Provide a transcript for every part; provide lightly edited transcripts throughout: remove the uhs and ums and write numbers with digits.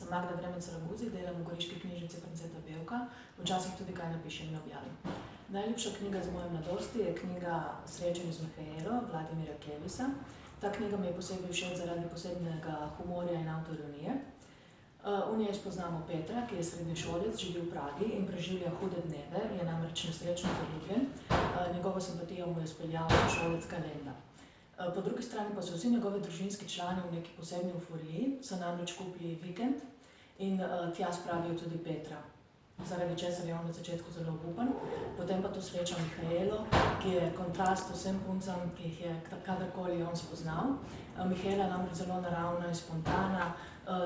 sem Magda Vremec Raguzi, delam v Goriški knjižnici Franceta Bevka, včasih tudi kaj napišem in objavim. Najljubša knjiga iz moje mladosti je knjiga Srečanje z Mihaelo Vladimira Kevisa. Ta knjiga mi je posebej všeč zaradi posebnega humorja in avtoironije. V njej spoznamo Petra, ki je srednješolec, živi v Pragi in preživlja hude dneve, je namreč nesrečno zaljubljen. Njegovo simpatijo mu je speljal sošolec Galenda. Po drugi strani pa so vsi njegovi družinski člani v neki posebni euforiji, so namreč kupili vikend in tja spravijo tudi Petra, zaradi česar je on na začetku zelo obupan. Potem pa tu sreča Mihaelo, ki je kontrast vsem puncam, ki jih je kadarkoli on spoznal. Mihaela je namreč zelo naravna in spontana,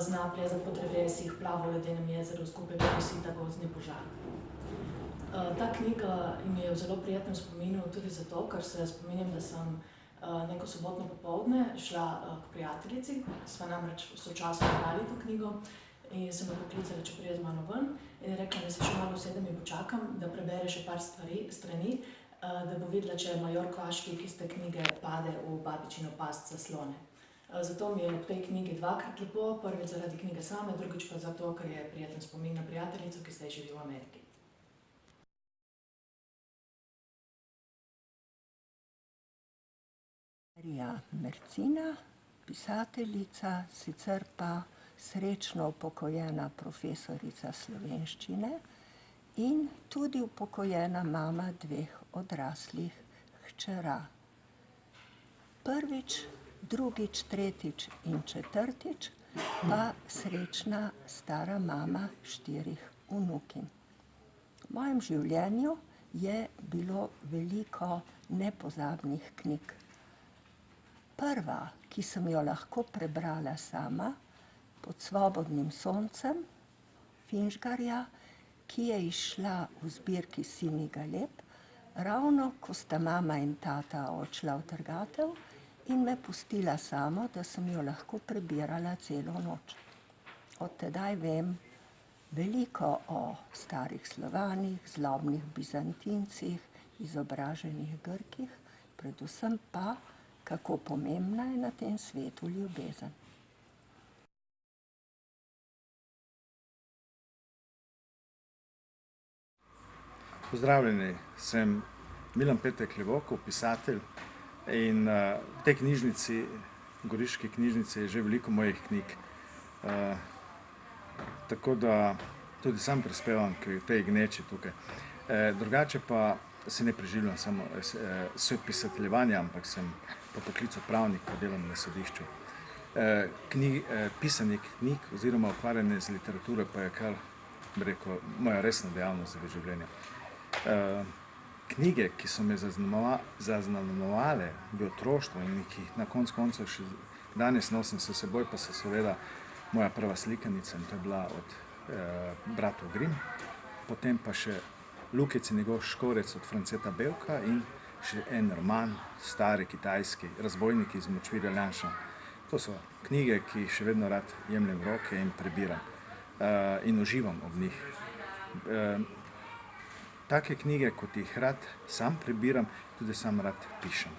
zna plezati po drevesih, plava v ledenem jezeru, skupaj pokosita gozdni požar. Ta knjiga mi je v zelo prijetnem spominu tudi zato, ker se spominjam, da sem neko sobotno popoldne šla k prijateljici, sva namreč sočasno brali to knjigo in sem jo poklicala, če pride z mano ven in rekla, da se še malo usedem in počakam, da prebere še par strani, da bo videla, če major Kvaštik iz te knjige pade v babičino past za slone. Zato mi je v tej knjigi dvakrat lepo, prvič zaradi knjige same, drugič pa zato, ker je prijeten spomin na prijateljico, ki zdaj živi v Ameriki. Marija Mercina, pisateljica, sicer pa srečno upokojena profesorica slovenščine in tudi upokojena mama dveh odraslih hčera. Prvič, drugič, tretjič in četrtič pa srečna stara mama 4 vnukinj. V mojem življenju je bilo veliko nepozabnih knjig. Prva, ki sem jo lahko prebrala sama, Pod svobodnim soncem Finžgarja, ki je izšla v zbirki Sini Galeb, ravno ko sta mama in tata odšla v trgatev in me pustila samo, da sem jo lahko prebirala celo noč. Od tedaj vem veliko o starih Slovanih, zlobnih Bizantincih, izobraženih Grkih, predvsem pa, kako pomembna je na tem svetu ljubezen. Pozdravljeni, sem Milan Petek Levokov, pisatelj in v tej knjižnici, Goriški knjižnici, je že veliko mojih knjig. Tako da tudi sam prispevam k tej gneči tukaj. Drugače pa se ne preživljam samo s pisateljevanjem, ampak sem po poklicu pravnik, pa delam na sodišču. Pisanje knjig oziroma ukvarjanje z literaturo pa je kar, bi rekel, moja resna dejavnost v življenju. Knjige, ki so me zaznamovale v otroštvu in ki jih na koncu koncev še danes nosim s seboj, pa so seveda moja prva slikanica in to je bila od bratov Grimm, potem pa še Lukec in njegov škorec od Franceta Bevka in še en roman, stari kitajski, Razbojniki iz Močvirja Ljanša. To so knjige, ki jih še vedno rad jemljem v roke in prebiram in uživam ob njih. Take knjige, kot jih rad sam prebiram, tudi sam rad pišem.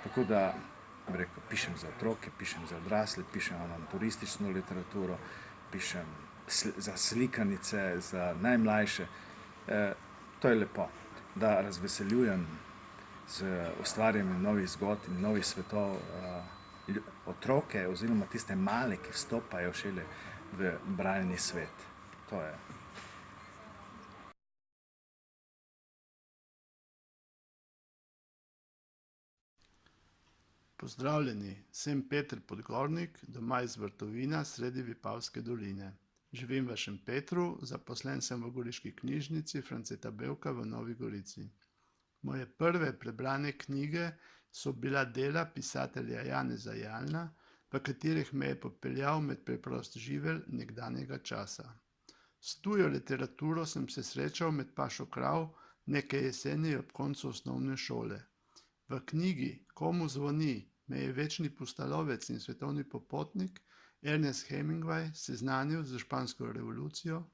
Tako da, bi rekel, pišem za otroke, pišem za odrasle, pišem avanturistično literaturo, pišem za slikanice, za najmlajše. To je lepo, da razveseljujem z ustvarjanjem novih zgodb in novih svetov otroke oziroma tiste male, ki vstopajo šele v bralni svet. To je. Pozdravljeni, sem Peter Podgornik, doma iz Vrtovina sredi Vipavske doline. Živim v Šempetru, zaposlen sem v Goriški knjižnici Franceta Bevka v Novi Gorici. Moje prve prebrane knjige so bila dela pisatelja Janeza Jalna, v katerih me je popeljal med preprost živelj nekdanjega časa. S tujo literaturo sem se srečal med pašo krav neke jeseni ob koncu osnovne šole. V knjigi Komu zvoni me je večni pustalovec in svetovni popotnik Ernest Hemingway seznanil z špansko revolucijo,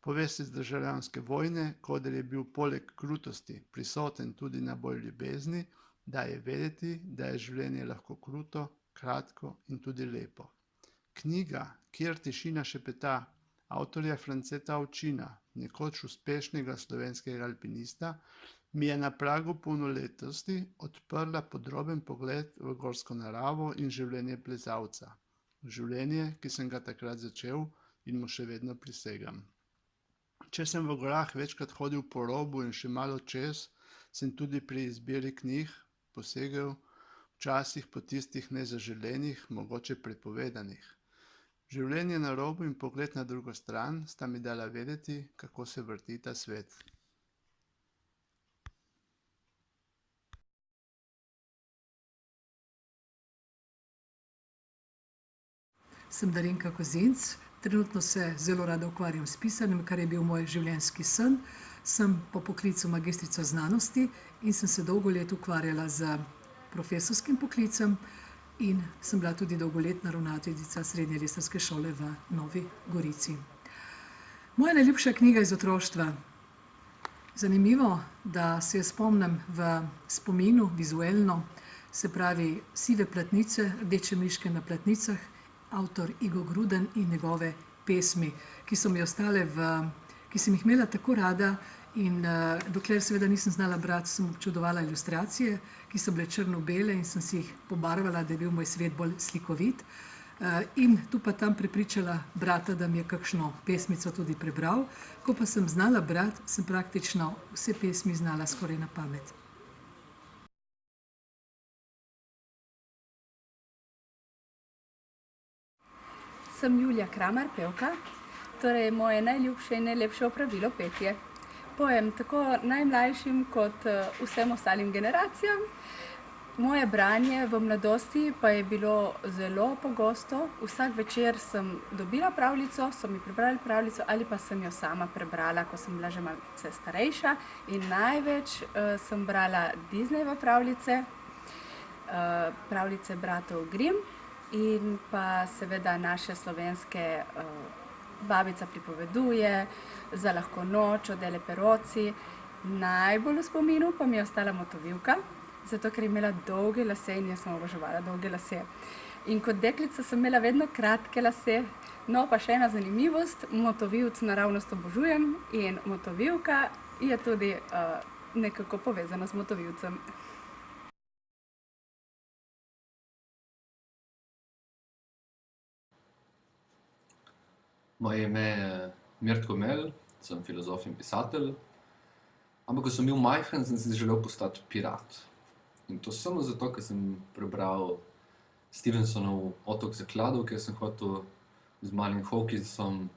povest iz državljanske vojne, koder je bil poleg krutosti prisoten tudi naboj ljubezni, daje vedeti, da je življenje lahko kruto, kratko in tudi lepo. Knjiga, kjer tišina šepeta, avtorja Franceta Ovčina, nekoč uspešnega slovenskega alpinista, mi je na pragu polnoletnosti odprla podroben pogled v gorsko naravo in življenje plezalca. Življenje, ki sem ga takrat začel in mu še vedno prisegam. Če sem v gorah večkrat hodil po robu in še malo čez, sem tudi pri izbiri knjig posegel včasih po tistih nezaželenih, mogoče prepovedanih. Življenje na robu in pogled na drugo stran sta mi dala vedeti, kako se vrti ta svet. Sem Darinka Kozinc, trenutno se zelo rada ukvarjam s pisanjem, kar je bil moj življenjski sen. Sem po poklicu magistrica znanosti in sem se dolgo let ukvarjala z profesorskim poklicem in sem bila tudi dolgoletna ravnateljica srednje lesarske šole v Novi Gorici. Moja najljubša knjiga iz otroštva. Zanimivo, da se jo spomnim v spominu vizuelno, se pravi Sive platnice, rdeče miške na platnicah, avtor Igo Gruden in njegove pesmi, ki so mi ostale ki sem jih imela tako rada in dokler seveda nisem znala brati, sem občudovala ilustracije, ki so bile črno-bele in sem si jih pobarvala, da je bil moj svet bolj slikovit. In tu pa tam prepričala brata, da mi je kakšno pesmico tudi prebral. Ko pa sem znala brati, sem praktično vse pesmi znala skoraj na pamet. Sem Julija Kramar, pevka, torej moje najljubše in najlepše opravilo petje. Pojem tako najmlajšim kot vsem ostalim generacijam. Moje branje v mladosti pa je bilo zelo pogosto. Vsak večer sem dobila pravljico, so mi prebrali pravljico ali pa sem jo sama prebrala, ko sem bila že malce starejša. In največ sem brala Disneyjeve pravljice, pravljice bratov Grimm in pa seveda naše slovenske Babica pripoveduje, Za lahko noč od Ele Peroci. Najbolj v spominu pa mi je ostala Motovilka, zato ker je imela dolge lase in jaz sem oboževala dolge lase. In kot deklica sem imela vedno kratke lase. No, pa še ena zanimivost, Motovilc naravnost obožujem in Motovilka je tudi nekako povezana z motovilcem. Moje ime je Mirko Mel, sem filozof in pisatelj. Ampak ko sem bil majhen, sem si želel postati pirat. In to samo zato, ker sem prebral Stevensonov Otok zakladov, ker sem hotel z malim Hawkinsom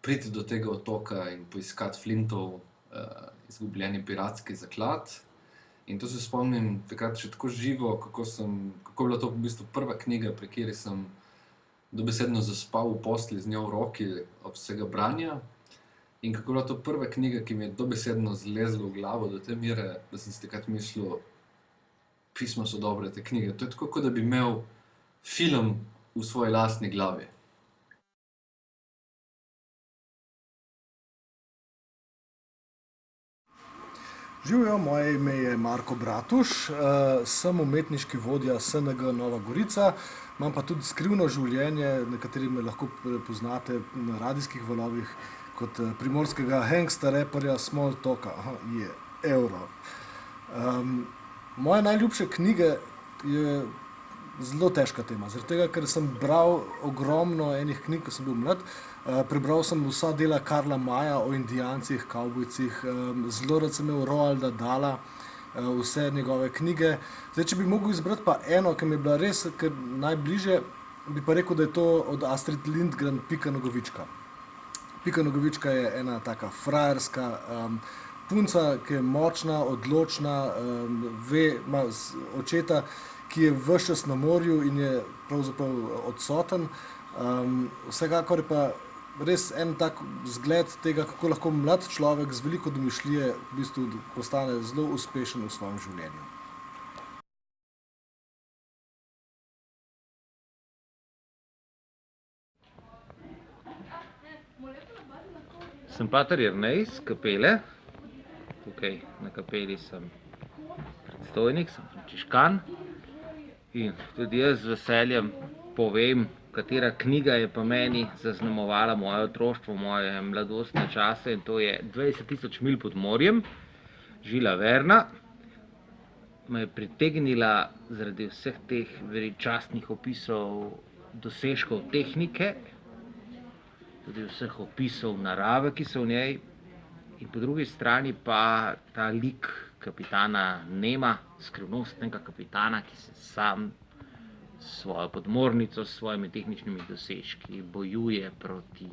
priti do tega otoka in poiskati Flintov izgubljeni piratski zaklad. In to se spomnim takrat še tako živo, kako je bila to v bistvu prva knjiga, pri kateri sem dobesedno zaspal v postelji z njo v roki ob vsega branja. In kako je bila to prva knjiga, ki mi je dobesedno zlezla v glavo do te mere, da sem si takrat mislil, pisma so dobre, te knjige. To je tako, kot da bi imel film v svoji lastni glavi. Živjo, moje ime je Marko Bratuš, sem umetniški vodja SNG Nova Gorica, imam pa tudi skrivno življenje, nekateri me lahko prepoznate na radijskih valovih kot primorskega hengsta, reperja, small talka, evro. Moje najljubše knjige je zelo težka tema, zaradi tega, ker sem bral ogromno enih knjig, ko sem bil mlad. Prebral sem vsa dela Karla Maja o Indijancih, kavbojcih, zelo rad sem imel Roalda Dahla, vse njegove knjige. Zdaj, če bi mogel izbrati pa eno, ki mi je bila res najbližje, bi pa rekel, da je to od Astrid Lindgren Pika Nogavička. Pika Nogavička je ena taka frajerska punca, ki je močna, odločna, ima očeta, ki je ves čas na morju in je pravzaprav odsoten. Vsekakor je pa res en tak zgled tega, kako lahko mlad človek z veliko domišljije v bistvu postane zelo uspešen v svojem življenju. Sem pater Jernej iz kapele. Tukaj na kapeli sem predstojnik, sem frančiškan. In tudi jaz z veseljem povem katera knjiga je pa meni zaznamovala moje otroštvo, moje mladostne čase, in to je 20 000 milj pod morjem, Žila Verna. Me je pritegnila zaradi vseh teh veličastnih opisov dosežkov tehnike, tudi vseh opisov narave, ki so v njej, in po drugi strani pa ta lik kapitana Nema, skrivnostnega kapitana, ki se sam s svojo podmornico, s svojimi tehničnimi dosežki bojuje proti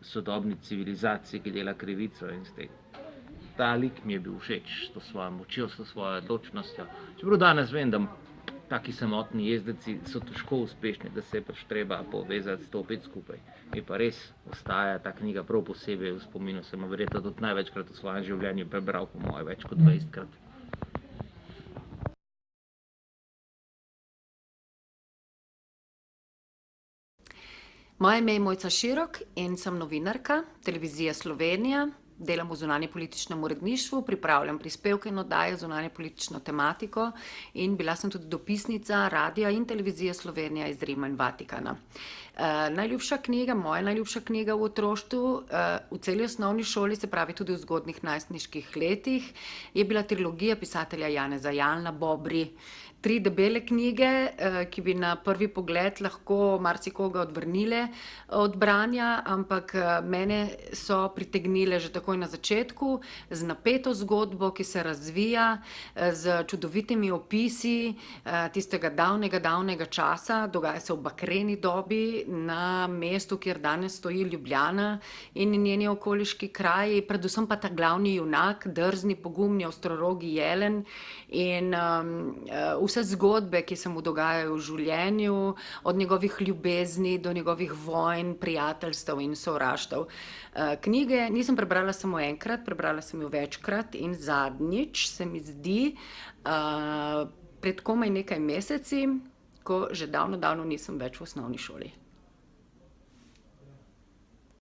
sodobni civilizaciji, ki dela krivico, in ta lik mi je bil všeč s to svojo močjo, s to svojo odločnostjo. Čeprav danes vem, da taki samotni jezdeci so težko uspešni, da se je pač treba povezati, stopiti skupaj. Mi pa res ostaja ta knjiga prav posebej v spominu, sem jo verjetno tudi največkrat v svojem življenju prebral, po moje več kot 20-krat. Moje ime je Mojca Širok in sem novinarka Televizije Slovenija. Delam v zunanjepolitičnem uredništvu, pripravljam prispevke in oddaje zunanjepolitično tematiko in bila sem tudi dopisnica Radia in Televizije Slovenija iz Rima in Vatikana. Moja najljubša knjiga v otroštvu, v celi osnovni šoli, se pravi tudi v zgodnjih najstniških letih, je bila trilogija pisatelja Janeza Jalna Bobri. 3 debele knjige, ki bi na prvi pogled lahko marsikoga odvrnile od branja, ampak mene so pritegnile že takoj na začetku, z napeto zgodbo, ki se razvija, z čudovitimi opisi tistega davnega časa. Dogaja se v bakreni dobi na mestu, kjer danes stoji Ljubljana in njeni okoliški kraji, predvsem pa ta glavni junak, drzni, pogumni, ostrorogi jelen in vse zgodbe, ki se mu dogajajo v življenju, od njegovih ljubezni do njegovih vojn, prijateljstev in sovraštev. Knjige nisem prebrala samo enkrat, prebrala sem jo večkrat in zadnjič se mi zdi pred komaj nekaj meseci, ko že davno nisem več v osnovni šoli.